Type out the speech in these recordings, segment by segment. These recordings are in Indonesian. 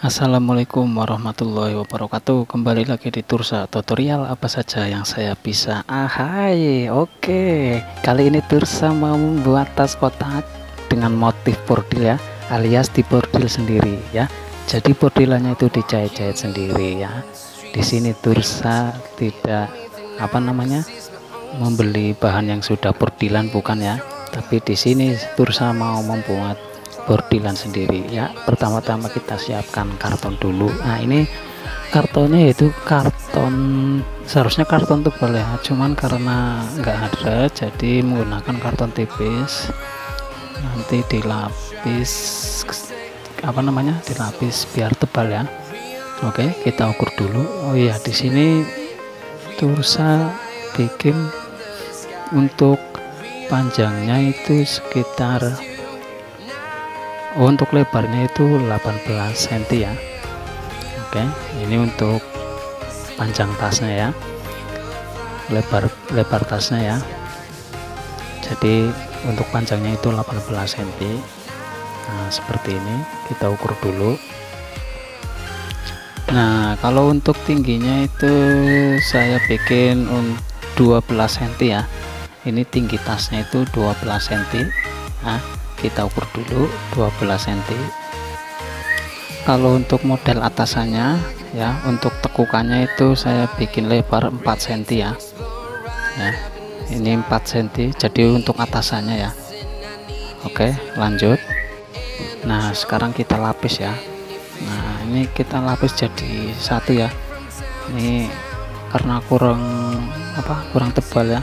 Assalamualaikum warahmatullahi wabarakatuh. Kembali lagi di Tursa tutorial apa saja yang saya bisa. Hai, oke. Kali ini Tursa mau membuat tas kotak dengan motif bordil ya, alias di bordil sendiri ya. Jadi bordilannya itu dijahit-jahit sendiri ya. Di sini Tursa tidak membeli bahan yang sudah bordilan, bukan ya. Tapi di sini Tursa mau membuat bordilan sendiri ya. Pertama-tama kita siapkan karton dulu. Nah, ini kartonnya yaitu seharusnya karton tebal ya, cuman karena nggak ada jadi menggunakan karton tipis. Nanti dilapis dilapis biar tebal ya. Oke, kita ukur dulu. Oh iya, di sini Tursa bikin untuk panjangnya itu sekitar untuk lebarnya itu 18 cm ya. Oke, ini untuk panjang tasnya ya, lebar tasnya ya. Jadi untuk panjangnya itu 18 cm. Nah, seperti ini kita ukur dulu. Nah, kalau untuk tingginya itu saya bikin 12 cm ya. Ini tinggi tasnya itu 12 cm. Nah, kita ukur dulu 12 cm. Kalau untuk model atasannya ya, untuk tekukannya itu saya bikin lebar 4 cm ya. Nah, ini 4 cm jadi untuk atasannya ya. Oke, lanjut. Nah, sekarang kita lapis ya. Nah, ini kita lapis jadi satu ya. Ini karena kurang tebal ya,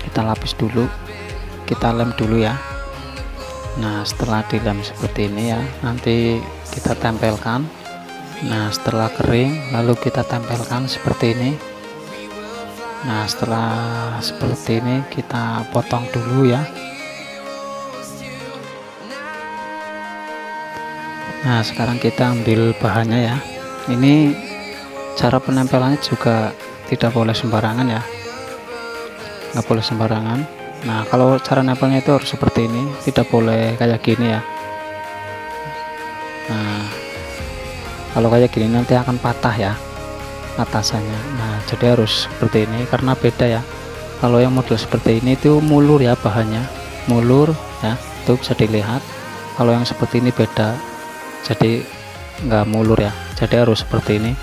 kita lapis dulu, kita lem dulu ya. Nah, setelah dilem seperti ini ya, nanti kita tempelkan. Nah, setelah kering lalu kita tempelkan seperti ini. Nah, setelah seperti ini kita potong dulu ya. Nah, sekarang kita ambil bahannya ya. Ini cara penempelannya juga tidak boleh sembarangan ya, nggak boleh sembarangan. Nah, kalau cara nempelnya itu harus seperti ini, tidak boleh kayak gini ya. Nah, kalau kayak gini nanti akan patah ya atasannya. Nah, jadi harus seperti ini karena beda ya. Kalau yang model seperti ini itu mulur ya, bahannya mulur ya, itu bisa dilihat. Kalau yang seperti ini beda, jadi nggak mulur ya, jadi harus seperti ini.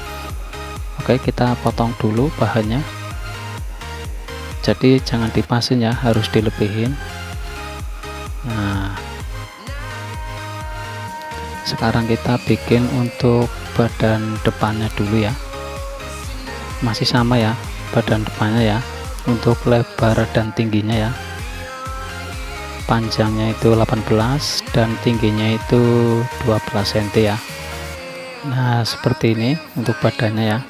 Oke, kita potong dulu bahannya. Jadi jangan dipasin ya, harus dilebihin. Nah, sekarang kita bikin untuk badan depannya dulu ya. Masih sama ya, badan depannya ya. Untuk lebar dan tingginya ya, panjangnya itu 18 dan tingginya itu 12 cm ya. Nah, seperti ini untuk badannya ya,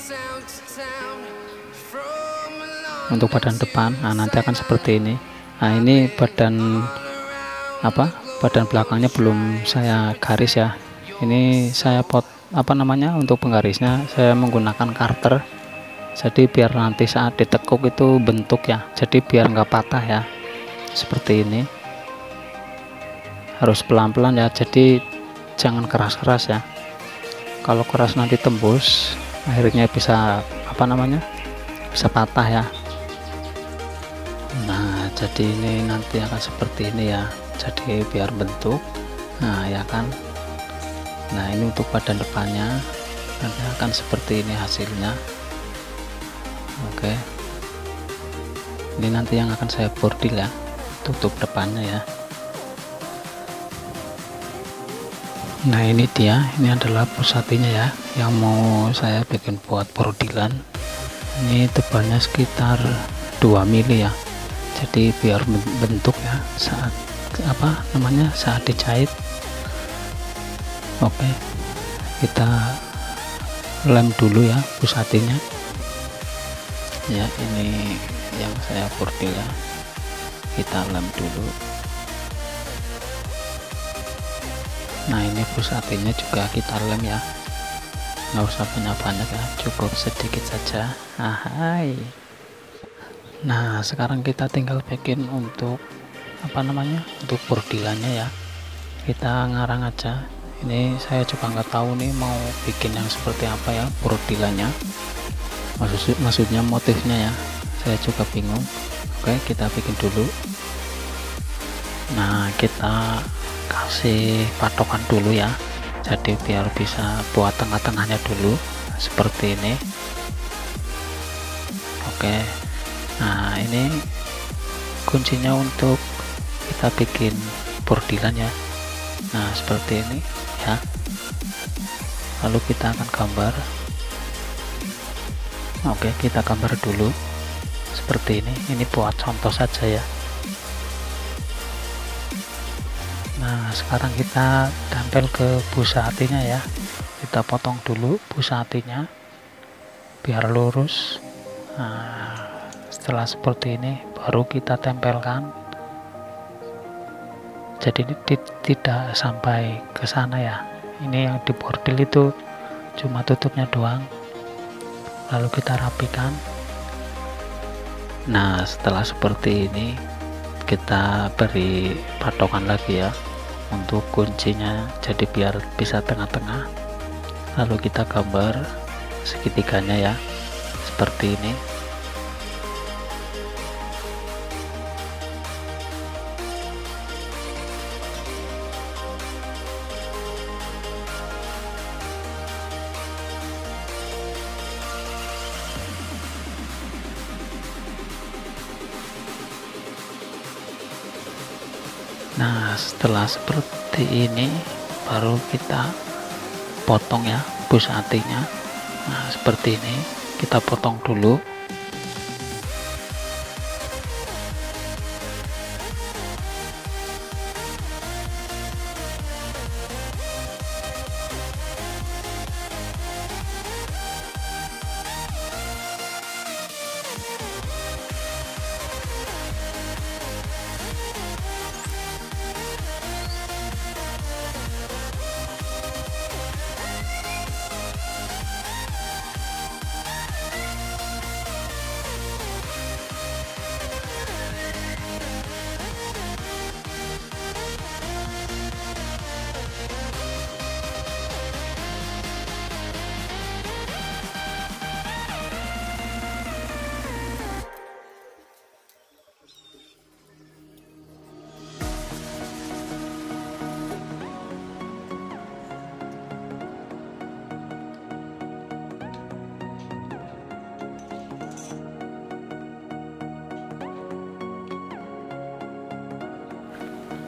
untuk badan depan. Nah, nanti akan seperti ini. Nah, ini badan belakangnya belum saya garis ya. Ini saya untuk penggarisnya saya menggunakan karter, jadi biar nanti saat ditekuk itu bentuk ya, jadi biar nggak patah ya. Seperti ini harus pelan-pelan ya, jadi jangan keras-keras ya. Kalau keras nanti tembus, akhirnya bisa bisa patah ya. Nah, jadi ini nanti akan seperti ini ya, jadi biar bentuk. Nah ya kan. Nah, ini untuk badan depannya nanti akan seperti ini hasilnya. Oke, ini nanti yang akan saya bordil ya, tutup depannya ya. Nah, ini dia, ini adalah pusatinya ya, yang mau saya bikin buat bordilan. Ini tebalnya sekitar 2 mili ya, jadi biar bentuk ya saat saat dijahit. Oke, kita lem dulu ya pusatinya ya. Ini yang saya bordil ya, kita lem dulu. Nah, ini pusatinya juga kita lem ya, nggak usah banyak-banyak ya, cukup sedikit saja. Hai. Nah, sekarang kita tinggal bikin untuk untuk bordilannya ya. Kita ngarang aja Ini saya juga nggak tahu nih mau bikin yang seperti apa ya bordilannya, maksudnya motifnya ya, saya juga bingung. Oke, kita bikin dulu. Nah, kita kasih patokan dulu ya, jadi biar bisa buat tengah-tengahnya dulu seperti ini. Oke, nah ini kuncinya untuk kita bikin bordilan ya. Nah, seperti ini ya, lalu kita akan gambar. Oke, kita gambar dulu seperti ini buat contoh saja ya. Nah, sekarang kita tempel ke busa hatinya ya, kita potong dulu busa hatinya biar lurus. Nah, setelah seperti ini baru kita tempelkan, jadi ini tidak sampai ke sana ya. Ini yang di bordil itu cuma tutupnya doang, lalu kita rapikan. Nah, setelah seperti ini kita beri patokan lagi ya untuk kuncinya, jadi biar bisa tengah-tengah, lalu kita gambar segitiganya ya seperti ini. Nah, setelah seperti ini baru kita potong ya busa hatinya. Nah, seperti ini kita potong dulu.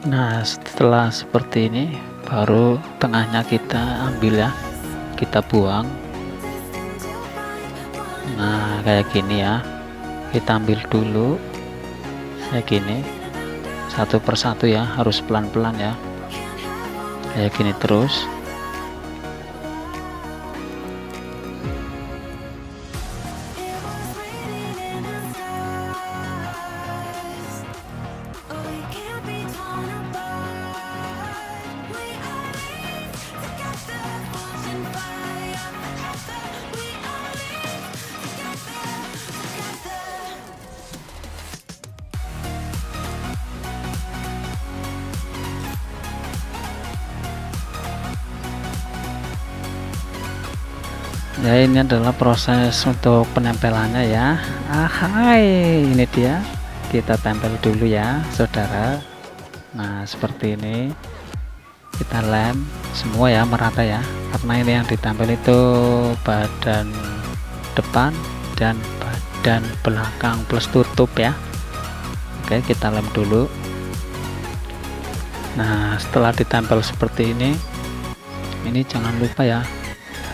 Nah, setelah seperti ini baru tengahnya kita ambil ya, kita buang. Nah, kayak gini ya, kita ambil dulu kayak gini satu persatu ya, harus pelan-pelan ya, kayak gini terus. Ya, ini adalah proses untuk penempelannya ya. Hai, ini dia, kita tempel dulu ya saudara. Nah, seperti ini kita lem semua ya, merata ya, karena ini yang ditempel itu badan depan dan badan belakang plus tutup ya. Oke, kita lem dulu. Nah, setelah ditempel seperti ini jangan lupa ya,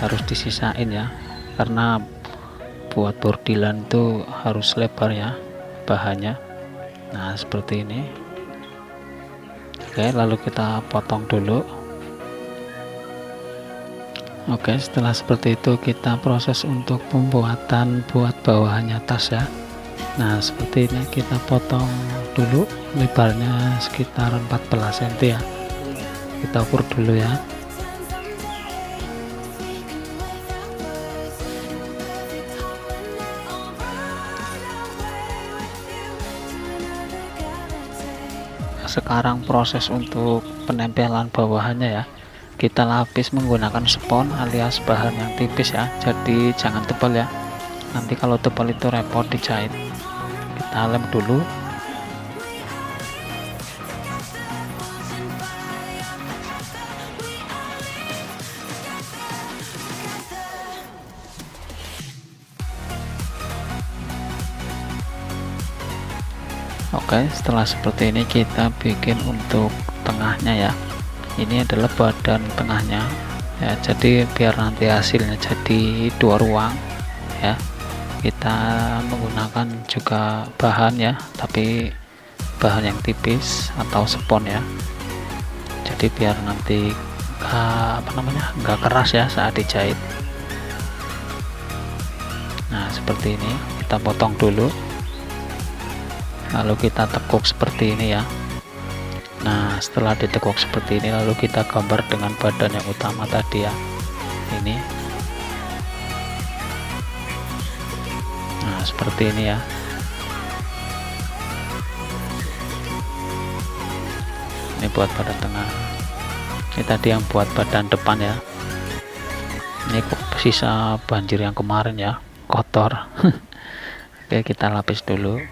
harus disisain ya, karena buat bordilan itu harus lebar ya bahannya. Nah, seperti ini. Oke, lalu kita potong dulu. Oke, setelah seperti itu kita proses untuk pembuatan buat bawahannya tas ya. Nah, seperti ini kita potong dulu, lebarnya sekitar 14 cm ya, kita ukur dulu ya. Sekarang proses untuk penempelan bawahannya ya, kita lapis menggunakan spons alias bahan yang tipis ya, jadi jangan tebal ya, nanti kalau tebal itu repot dijahit. Kita lem dulu. Oke, setelah seperti ini kita bikin untuk tengahnya ya. Ini adalah badan tengahnya ya, jadi biar nanti hasilnya jadi 2 ruang ya. Kita menggunakan juga bahan ya, tapi bahan yang tipis atau spons ya, jadi biar nanti nggak keras ya saat dijahit. Nah seperti ini, kita potong dulu, lalu kita tekuk seperti ini ya. Nah setelah ditekuk seperti ini, lalu kita gambar dengan badan yang utama tadi ya, ini. Nah seperti ini ya. Ini buat badan tengah, ini tadi yang buat badan depan ya. Ini sisa banjir yang kemarin ya, kotor. Oke, kita lapis dulu,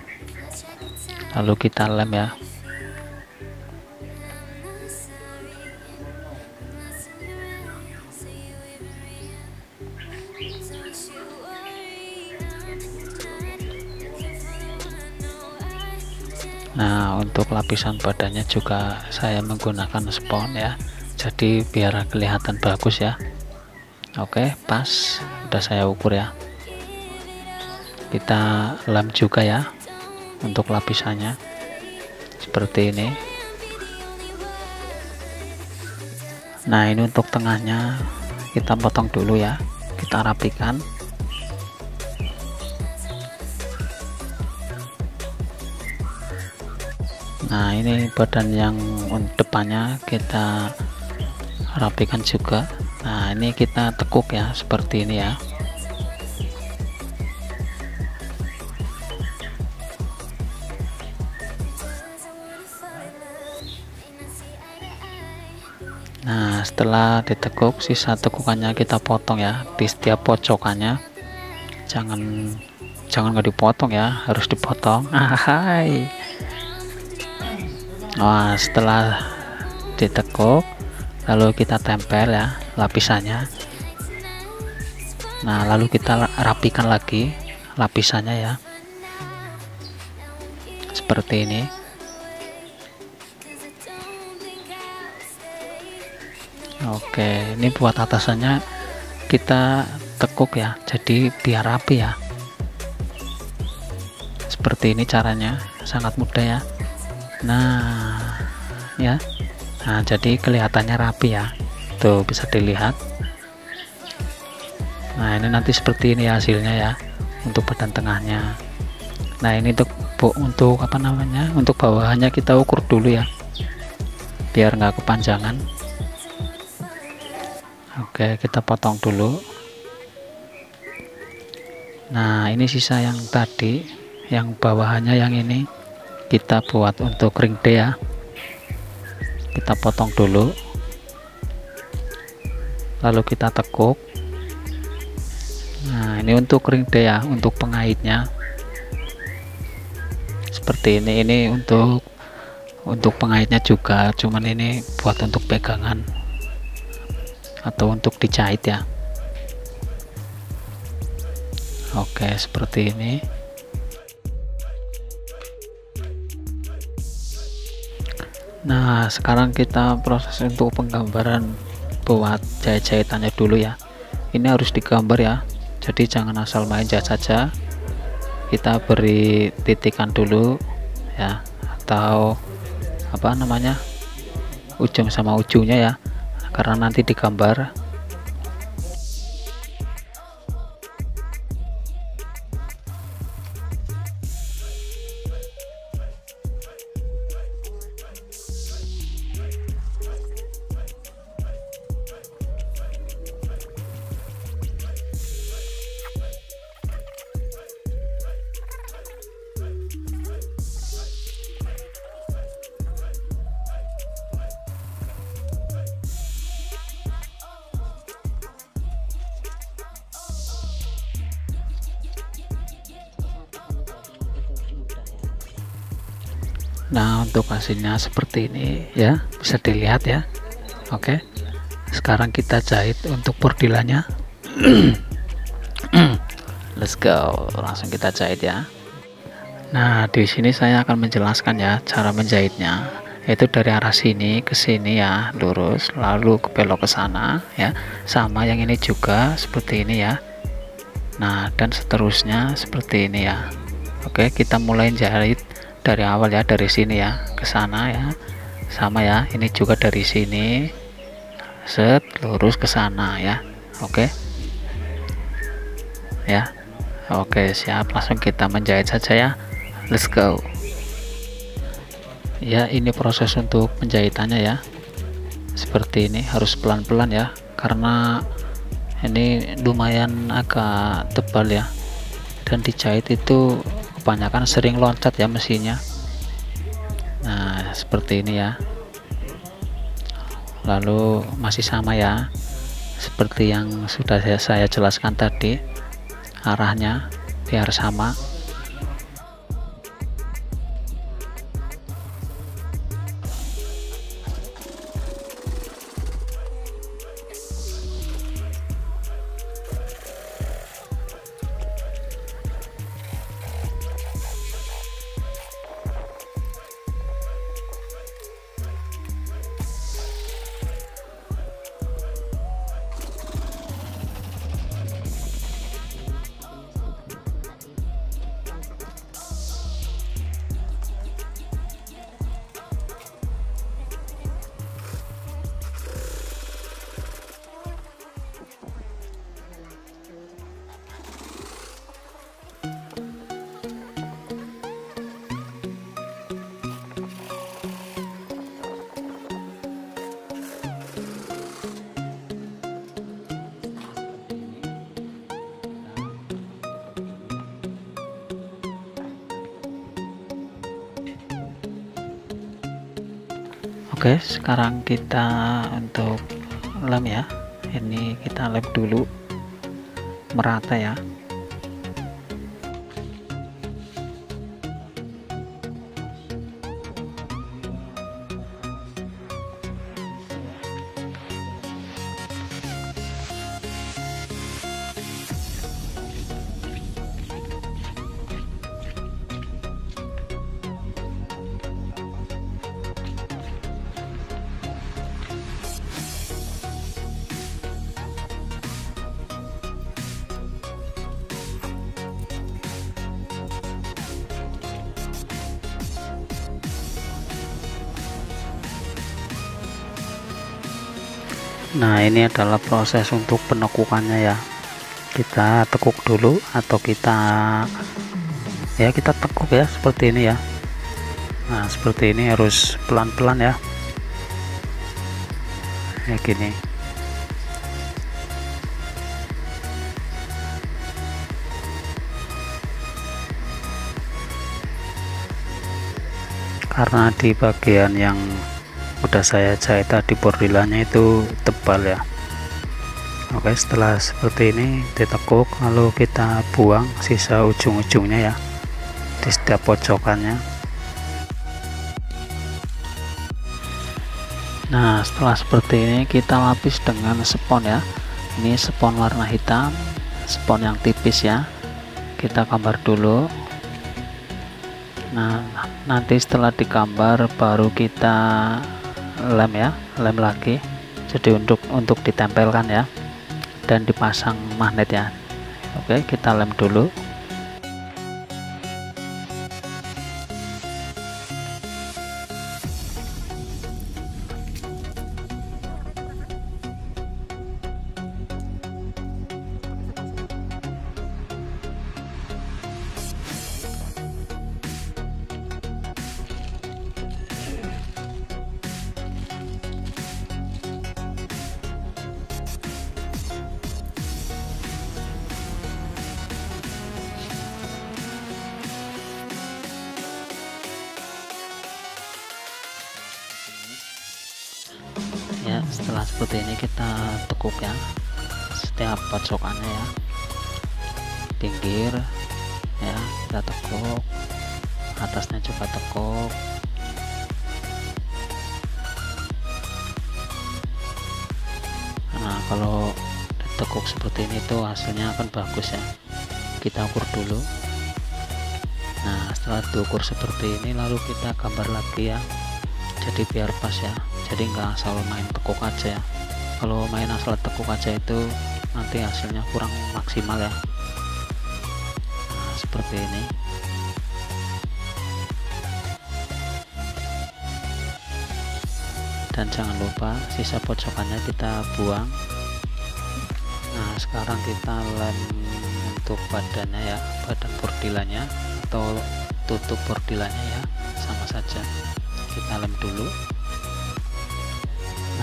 lalu kita lem ya. Nah untuk lapisan badannya juga saya menggunakan spons ya, jadi biar kelihatan bagus ya. Oke, pas, udah saya ukur ya. Kita lem juga ya untuk lapisannya seperti ini. Nah ini untuk tengahnya kita potong dulu ya, kita rapikan. Nah ini badan yang depannya kita rapikan juga. Nah ini kita tekuk ya seperti ini ya. Nah setelah ditekuk, sisa tekukannya kita potong ya di setiap pojokannya. Jangan nggak dipotong ya, harus dipotong. Hai. Nah setelah ditekuk, lalu kita tempel ya lapisannya. Nah lalu kita rapikan lagi lapisannya ya, seperti ini. Oke, ini buat atasannya kita tekuk ya, jadi biar rapi ya. Seperti ini caranya, sangat mudah ya. Nah ya, nah jadi kelihatannya rapi ya, tuh bisa dilihat. Nah ini nanti seperti ini hasilnya ya untuk badan tengahnya. Nah ini untuk apa namanya, untuk bawahannya kita ukur dulu ya biar nggak kepanjangan. Oke, kita potong dulu. Nah ini sisa yang tadi, yang bawahannya yang ini kita buat untuk ring D ya, kita potong dulu, lalu kita tekuk. Nah ini untuk ring D ya, untuk pengaitnya seperti ini untuk pengaitnya juga, cuman ini buat untuk pegangan atau untuk dijahit ya. Oke, seperti ini. Nah sekarang kita proses untuk penggambaran buat jahit-jahitannya dulu ya. Ini harus digambar ya, jadi jangan asal main jahit saja. Kita beri titikan dulu ya, atau apa namanya, ujung sama ujungnya ya, karena nanti digambar. Nah, untuk hasilnya seperti ini ya, bisa dilihat ya. Oke, sekarang kita jahit untuk bordilannya. Let's go, langsung kita jahit ya. Nah, di sini saya akan menjelaskan ya cara menjahitnya, yaitu dari arah sini ke sini ya, lurus, lalu ke belok ke sana ya, sama yang ini juga seperti ini ya. Nah, dan seterusnya seperti ini ya. Oke, kita mulai jahit dari awal ya, dari sini ya ke sana ya, sama ya, ini juga dari sini set lurus ke sana ya. Oke ya, oke siap, langsung kita menjahit saja ya. Let's go ya. Ini proses untuk penjahitannya ya, seperti ini, harus pelan-pelan ya, karena ini lumayan agak tebal ya, dan dijahit itu kebanyakan sering loncat ya mesinnya. Nah, seperti ini ya. Lalu masih sama ya, seperti yang sudah saya jelaskan tadi, arahnya biar sama. Oke, sekarang kita untuk lem ya. Ini kita lem dulu merata ya. Nah, ini adalah proses untuk penekukannya ya. Kita tekuk dulu, atau kita tekuk ya, seperti ini ya. Nah, seperti ini, harus pelan-pelan ya, kayak gini. Karena di bagian yang udah saya jahit tadi bordilannya itu tebal ya. Oke, setelah seperti ini ditekuk, lalu kita buang sisa ujung-ujungnya ya, di setiap pojokannya. Nah, setelah seperti ini kita lapis dengan spons ya. Ini spons warna hitam, spons yang tipis ya, kita gambar dulu. Nah, nanti setelah digambar baru kita lem ya, lem lagi, jadi untuk ditempelkan ya, dan dipasang magnet ya. Oke, kita lem dulu. Ya, setelah seperti ini kita tekuk ya, setiap pojokannya ya, pinggir ya kita tekuk, atasnya juga tekuk, Nah kalau tekuk seperti ini tuh hasilnya akan bagus ya. Kita ukur dulu. Nah setelah diukur seperti ini lalu kita gambar lagi ya, jadi biar pas ya, jadi nggak asal main tekuk aja ya. Kalau main asal tekuk aja itu nanti hasilnya kurang maksimal ya. Nah seperti ini. Dan jangan lupa sisa pojokannya kita buang. Nah sekarang kita lem untuk badannya ya, badan bordilannya atau tutup bordilannya ya, sama saja kita lem dulu.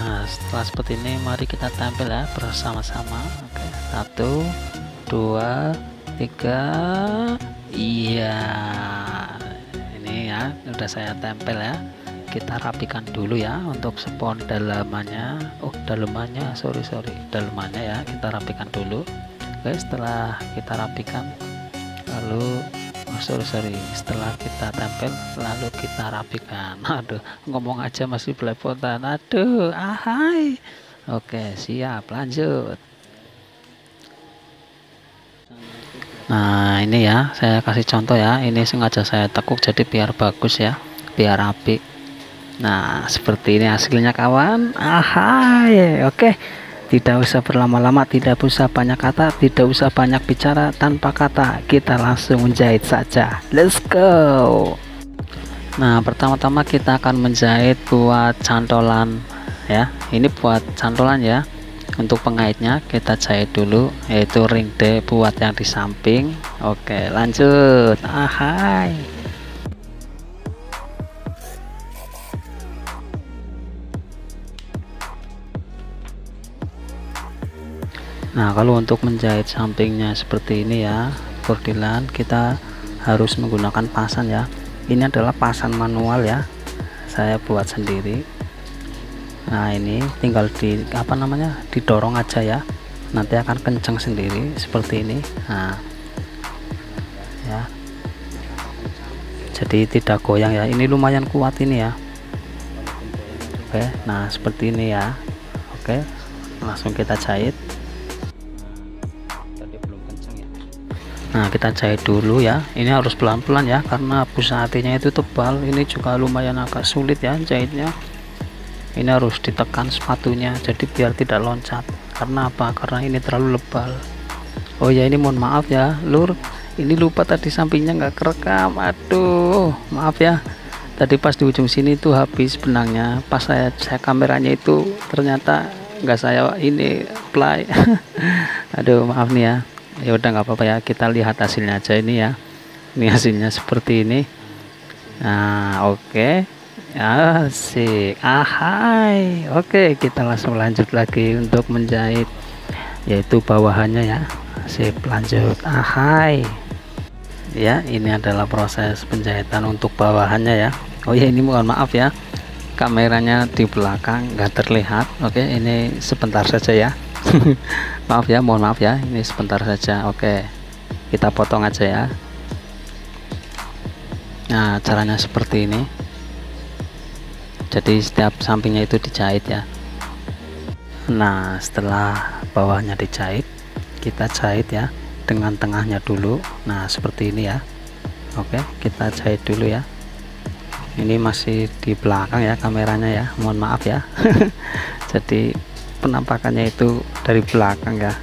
Nah setelah seperti ini mari kita tempel ya bersama-sama. Oke, 1 2 3. Iya, ini ya udah saya tempel ya. Kita rapikan dulu ya untuk spon dalamannya. Dalamannya ya kita rapikan dulu. Oke, setelah kita rapikan lalu setelah kita tempel lalu kita rapikan. Aduh, ngomong aja masih belepotan. Aduh, ahai. Oke, siap, lanjut. Nah ini ya saya kasih contoh ya, ini sengaja saya tekuk jadi biar bagus ya, biar rapi. Nah seperti ini hasilnya kawan. Ahai. Oke, tidak usah berlama-lama, tidak usah banyak kata, tidak usah banyak bicara, tanpa kata kita langsung menjahit saja. Let's go. Nah pertama-tama kita akan menjahit buat cantolan ya, ini buat cantolan ya. Untuk pengaitnya kita jahit dulu, yaitu ring D buat yang di samping. Oke lanjut. Ahai. Nah kalau untuk menjahit sampingnya seperti ini ya, bordilan kita harus menggunakan pasan ya. Ini adalah pasan manual ya, saya buat sendiri. Nah ini tinggal didorong aja ya, nanti akan kencang sendiri seperti ini. Nah ya, jadi tidak goyang ya, ini lumayan kuat ini ya. Oke, nah seperti ini ya. Oke, langsung kita jahit. Nah kita jahit dulu ya, ini harus pelan-pelan ya karena busa hatinya itu tebal. Ini juga lumayan agak sulit ya jahitnya, ini harus ditekan sepatunya jadi biar tidak loncat. Karena apa? Karena ini terlalu lebal. Oh ya, ini mohon maaf ya lur, ini lupa tadi sampingnya nggak kerekam. Aduh maaf ya, tadi pas di ujung sini tuh habis benangnya, pas saya kameranya itu ternyata nggak saya ini play. Aduh maaf nih ya. Ya udah nggak apa-apa ya, kita lihat hasilnya aja ini ya. Ini hasilnya seperti ini. Nah oke, asik. Ahai. Oke, kita langsung lanjut lagi untuk menjahit yaitu bawahannya ya. Sip, lanjut. Ahai. Ya ini adalah proses penjahitan untuk bawahannya ya. Oh ya, ini mohon maaf ya, kameranya di belakang nggak terlihat. Oke, ini sebentar saja ya. Maaf ya, mohon maaf ya, ini sebentar saja. Oke, kita potong aja ya. Nah caranya seperti ini, jadi setiap sampingnya itu dijahit ya. Nah setelah bawahnya dijahit, kita jahit ya dengan tengahnya dulu. Nah seperti ini ya. Oke, kita jahit dulu ya. Ini masih di belakang ya kameranya ya, mohon maaf ya. Jadi penampakannya itu dari belakang ya.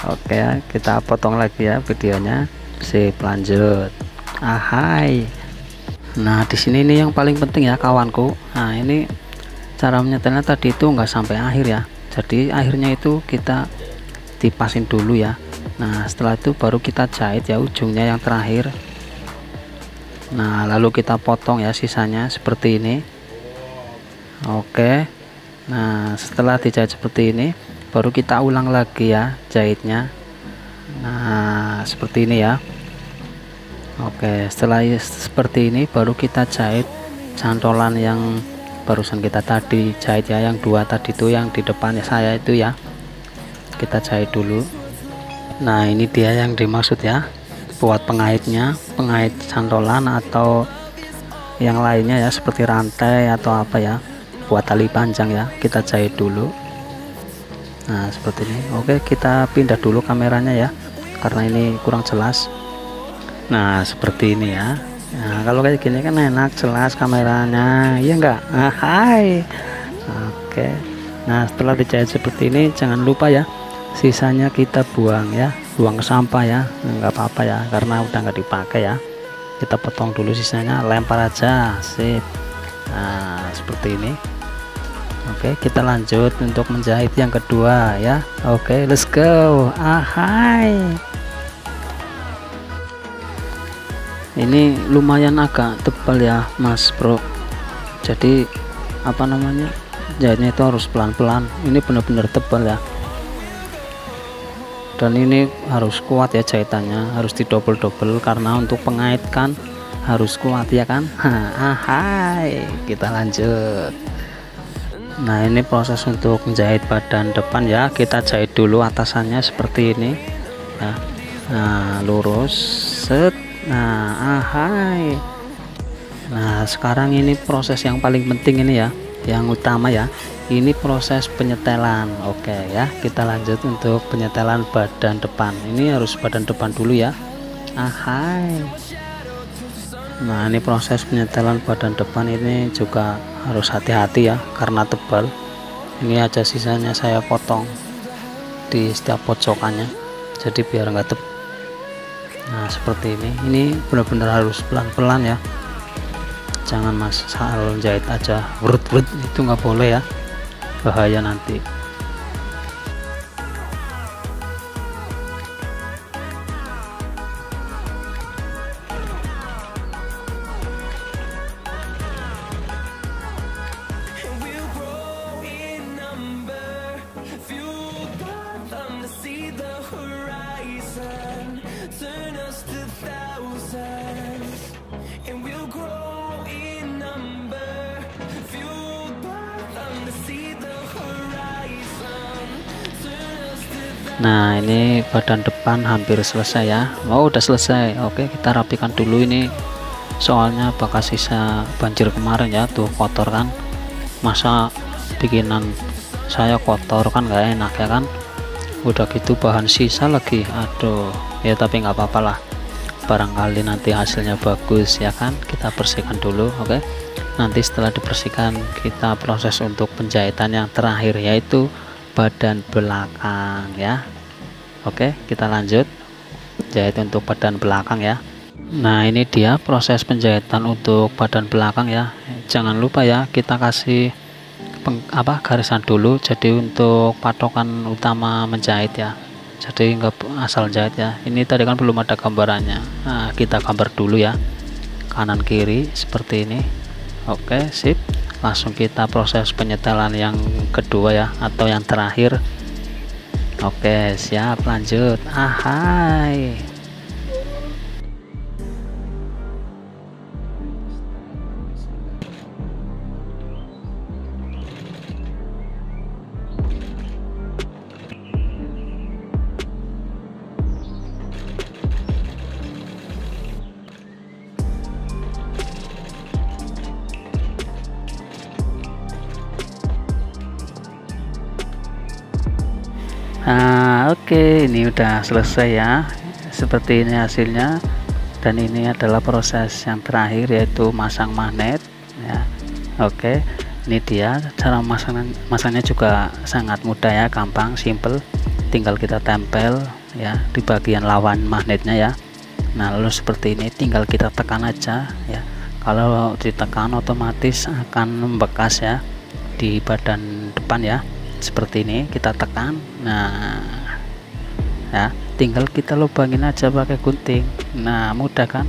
Oke ya, kita potong lagi ya videonya. Sip, lanjut. Ahai. Nah di sini ini yang paling penting ya kawanku. Nah ini cara menyetelnya tadi itu nggak sampai akhir ya, jadi akhirnya itu kita dipasin dulu ya. Nah setelah itu baru kita jahit ya ujungnya yang terakhir. Nah lalu kita potong ya sisanya seperti ini. Oke, nah setelah dijahit seperti ini baru kita ulang lagi ya jahitnya. Nah seperti ini ya. Oke, setelah seperti ini baru kita jahit cantolan yang barusan kita tadi jahit ya, yang dua tadi itu yang di depannya saya itu ya, kita jahit dulu. Nah ini dia yang dimaksud ya, buat pengaitnya, pengait cantolan atau yang lainnya ya, seperti rantai atau apa ya, buat tali panjang ya, kita jahit dulu. Nah seperti ini. Oke, kita pindah dulu kameranya ya, karena ini kurang jelas. Nah seperti ini ya. Nah kalau kayak gini kan enak, jelas kameranya, iya enggak? Hai. Oke, nah setelah dijahit seperti ini, jangan lupa ya, sisanya kita buang ya, buang ke sampah ya, nggak apa-apa ya, karena udah nggak dipakai ya. Kita potong dulu, sisanya lempar aja. Sip. Nah seperti ini. Oke, kita lanjut untuk menjahit yang kedua ya. Oke, let's go. Hai. Ini lumayan agak tebal ya Mas Bro, jadi apa namanya, jahitnya itu harus pelan-pelan. Ini benar-benar tebal ya, dan ini harus kuat ya, jahitannya harus didobel-dobel karena untuk pengait kan harus kuat ya kan. Hai, kita lanjut. Nah ini proses untuk menjahit badan depan ya. Kita jahit dulu atasannya seperti ini ya. Nah lurus set. Nah hai. Nah sekarang ini proses yang paling penting ini ya, yang utama ya, ini proses penyetelan. Oke ya, kita lanjut untuk penyetelan badan depan. Ini harus badan depan dulu ya. Hai. Nah ini proses penyetelan badan depan ini juga harus hati-hati ya, karena tebal. Ini aja sisanya saya potong di setiap pojokannya, jadi biar enggak tebal. Nah seperti ini benar-benar harus pelan-pelan ya, jangan asal jahit aja wrut-wrut, itu nggak boleh ya, bahaya nanti. Nah ini badan depan hampir selesai ya. Oh udah selesai. Oke, kita rapikan dulu ini, soalnya bekas sisa banjir kemarin ya, tuh kotor kan, masa bikinan saya kotor kan nggak enak ya kan, udah gitu bahan sisa lagi, aduh ya. Tapi nggak apa-apa lah, barangkali nanti hasilnya bagus ya kan. Kita bersihkan dulu. Oke, nanti setelah dibersihkan kita proses untuk penjahitan yang terakhir, yaitu badan belakang ya. Oke, kita lanjut jahit untuk badan belakang ya. Nah ini dia proses penjahitan untuk badan belakang ya. Jangan lupa ya, kita kasih garisan dulu, jadi untuk patokan utama menjahit ya, jadi enggak asal jahit ya. Ini tadi kan belum ada gambarannya. Nah kita gambar dulu ya, kanan kiri seperti ini. Oke sip, langsung kita proses penyetelan yang kedua ya, atau yang terakhir. Oke siap, lanjut. Hai. Nah oke, ini udah selesai ya, seperti ini hasilnya. Dan ini adalah proses yang terakhir, yaitu masang magnet ya. Oke, ini dia cara masangnya juga sangat mudah ya, gampang, simple. Tinggal kita tempel ya di bagian lawan magnetnya ya. Nah lalu seperti ini, tinggal kita tekan aja ya. Kalau ditekan otomatis akan membekas ya di badan depan ya. Seperti ini kita tekan. Nah ya, tinggal kita lubangin aja pakai gunting. Nah mudah kan,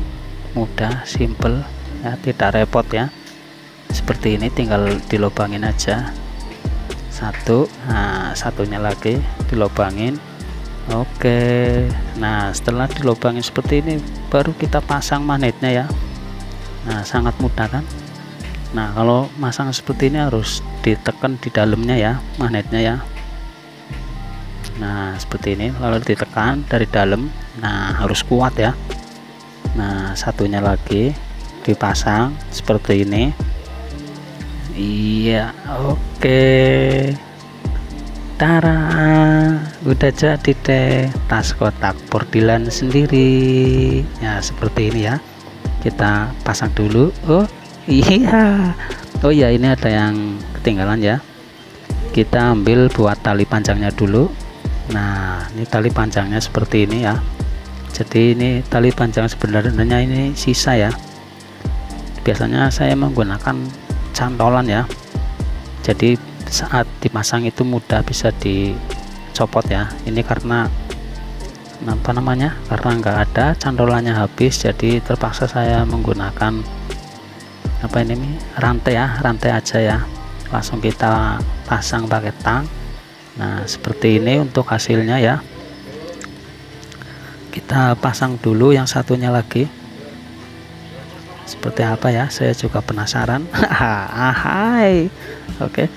mudah, simple ya, tidak repot ya. Seperti ini tinggal dilubangin aja satu. Nah satunya lagi dilubangin. Oke, nah setelah dilubangin seperti ini, baru kita pasang magnetnya ya. Nah sangat mudah kan. Nah kalau masang seperti ini harus ditekan di dalamnya ya, magnetnya ya. Nah seperti ini, lalu ditekan dari dalam. Nah harus kuat ya. Nah satunya lagi dipasang seperti ini. Iya, oke. Tara, udah jadi deh tas kotak pordilan sendiri ya, seperti ini ya. Kita pasang dulu. Oh iya, oh ya, ini ada yang ketinggalan ya. Kita ambil buat tali panjangnya dulu. Nah, ini tali panjangnya seperti ini ya. Jadi ini tali panjang sebenarnya ini sisa ya. Biasanya saya menggunakan cantolan ya. Jadi saat dipasang itu mudah bisa dicopot ya. Ini karena apa namanya, karena nggak ada cantolannya habis, jadi terpaksa saya menggunakan apa ini rantai ya, rantai aja ya. Langsung kita pasang pakai tang. Nah seperti ini untuk hasilnya ya. Kita pasang dulu yang satunya lagi seperti apa ya, saya juga penasaran. Hai, oke,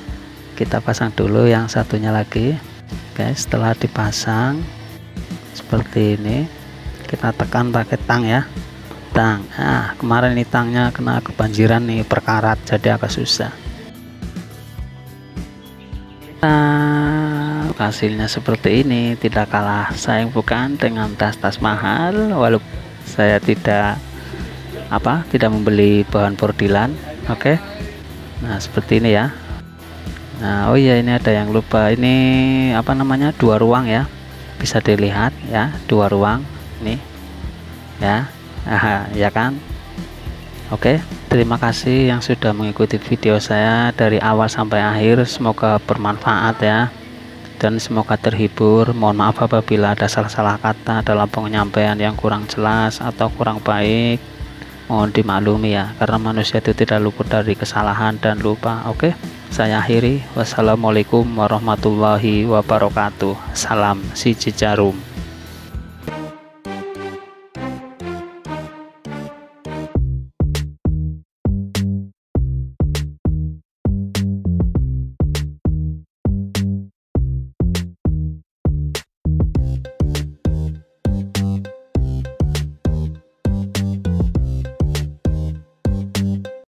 kita pasang dulu yang satunya lagi. Oke, setelah dipasang seperti ini, kita tekan pakai tang ya, tang. Kemarin ini tangnya kena kebanjiran nih, berkarat, jadi agak susah. Hasilnya seperti ini, tidak kalah sayang bukan dengan tas-tas mahal, walaupun saya tidak membeli bahan pordilan. Oke, nah seperti ini ya. Nah oh iya, ini ada yang lupa, ini apa namanya, 2 ruang ya, bisa dilihat ya, 2 ruang nih ya. Ya kan. Oke, terima kasih yang sudah mengikuti video saya dari awal sampai akhir. Semoga bermanfaat ya, dan semoga terhibur. Mohon maaf apabila ada salah-salah kata dalam penyampaian yang kurang jelas atau kurang baik, mohon dimaklumi ya, karena manusia itu tidak luput dari kesalahan dan lupa. Oke, saya akhiri. Wassalamualaikum warahmatullahi wabarakatuh. Salam si Cicarum.